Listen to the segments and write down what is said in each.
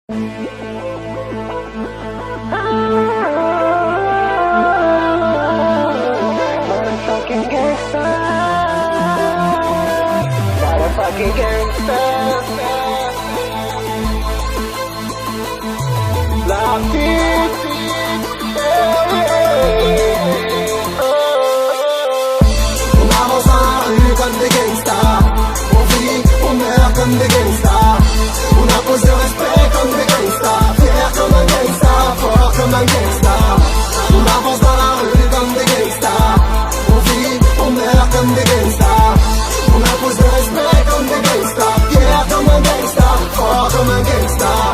Motherfucking gangsta, motherfucking gangsta. La petite, on avance dans la rue comme des gangsters. On vit, on meurt comme des gangsters. On impose le respect comme des gangsters. Fier comme un gangster, fort comme un gangster. On avance dans la rue comme des gangsters. On vit, on meurt comme des gangsters. On impose le respect comme des gangsters. Fier comme un gangster, fort comme un gangster.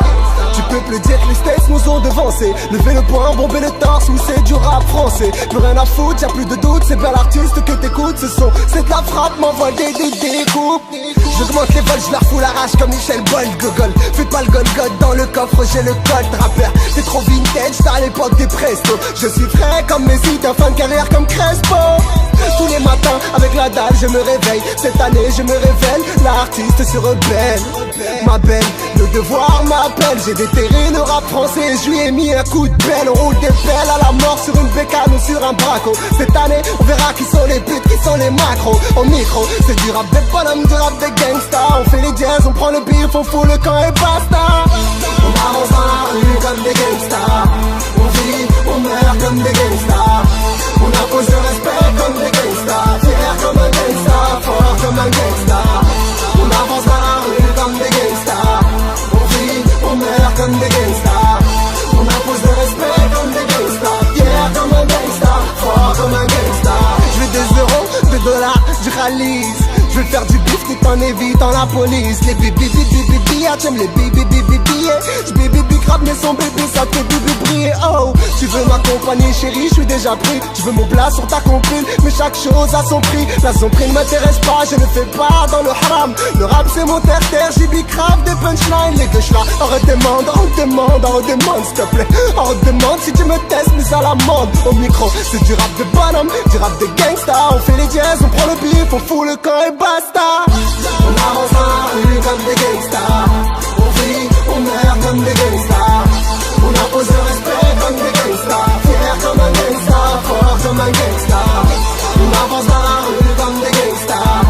Tu peux plus dire que les States nous ont devancés. Lever le poing, bomber le torse, ou c'est du rap français. Plus rien à foutre, y'a plus de doute. C'est bien l'artiste que t'écoutes. Ce son, c'est de la frappe, m'envoie des découpes. J'augmente les vols, je leur fous la rage comme Michel Bold, Gogol. Fais pas le Golgoth dans le coffre, j'ai le code rappeur. T'es trop vintage, t'as à l'époque des Presto. Je suis frais comme Messi, t'as fin de carrière comme Crespo. Tous les matins, avec la dalle, je me réveille. Cette année, je me révèle, l'artiste se rebelle. Ma belle, le devoir m'appelle. J'ai déterré le rap français, je lui ai mis un coup de pelle. On roule des pelles à la mort sur une bécane ou sur un braco. Cette année, on verra qui sont les putes, qui sont les macros. Au micro, c'est du rap des bonhommes, du rap des gangsters. On fait les jazz, on prend le bif, on fout le camp et basta. On avance dans la rue comme des gangsters. On vit, on meurt comme des gangsters. On impose le respect comme des gangsters. Fier comme un gangster, fort comme un gangster. On avance dans la rue comme des gangsters. On vit, on meurt comme des gangsters. On impose le respect comme des gangsters. Fier comme un gangster, fort comme un gangster. Je veux des euros, des dollars, je réalise. Je veux faire du bif tout en évitant la police. Les bibi j'aime les bibi je bibi grave mais son bébé ça te bibi briller. Oh, tu veux m'accompagner chérie, je suis déjà pris. Tu veux mon plat sur ta compile, mais chaque chose a son prix. La prix ne m'intéresse pas, je ne fais pas dans le haram. Le rap c'est mon terre-terre, j'y grave des punchlines. Les gauches là, on redemande s'il te plaît. On redemande si tu me testes mais à l'amende. Au micro, c'est du rap de bonhomme, du rap de gangsta. On fait les jazz, on prend le bif, on fout le camp et basta. On avance dans la rue comme des gangsters. On vit, on meurt comme des gangsters. On impose le respect comme des gangsters. Fier comme un gangster, fort comme un gangster. On avance dans la rue comme des gangsters.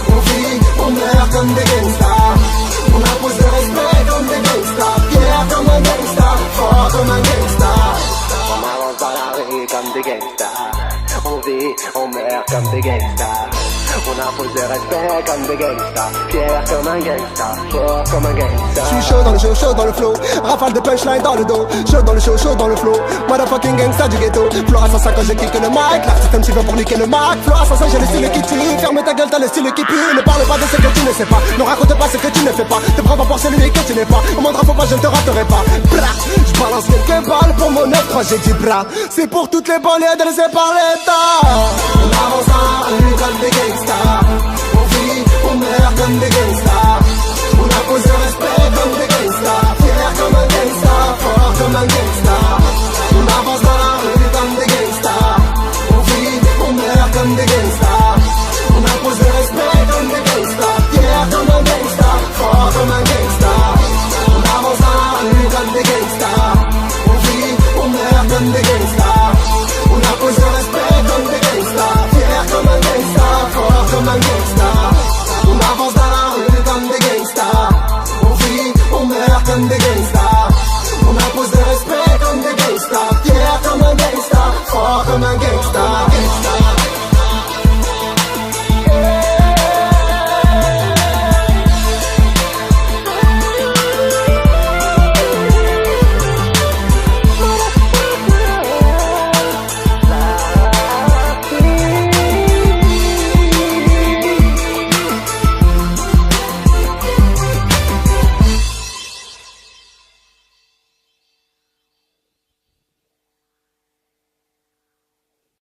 On vit, on meurt comme des gangsters. On impose le respect comme des gangsters. Fier comme un gangster, fort comme un gangster. On avance dans la rue comme des gangsters. On vit, on meurt comme des gangsters. On impose le respect comme des gangsters. Fier comme un gangster, fort comme un gangster. J'suis chaud dans le show, chaud dans le flow. Rafale de punchline dans le dos. Chaud dans le show, chaud dans le flow. Motherfucking gangster du ghetto. Flow assassin quand je kick le mic. L'artiste un petit peu pour niquer le mic. Flow assassin, j'ai le style qui tue. Ferme ta gueule, t'as le style qui pue. Ne parle pas de ce que tu ne sais pas. Ne raconte pas ce que tu ne fais pas. Te prends pas pour celui que tu n'es pas. Au moindre faut pas, je ne te raterai pas. Blah, j'balance quelques balles pour mon 9-3, j'ai dit bras. C'est pour toutes les banlieues dressées par l'État. On avance dans la rue comme des gangsters. On vit, on meurt comme des gangsters.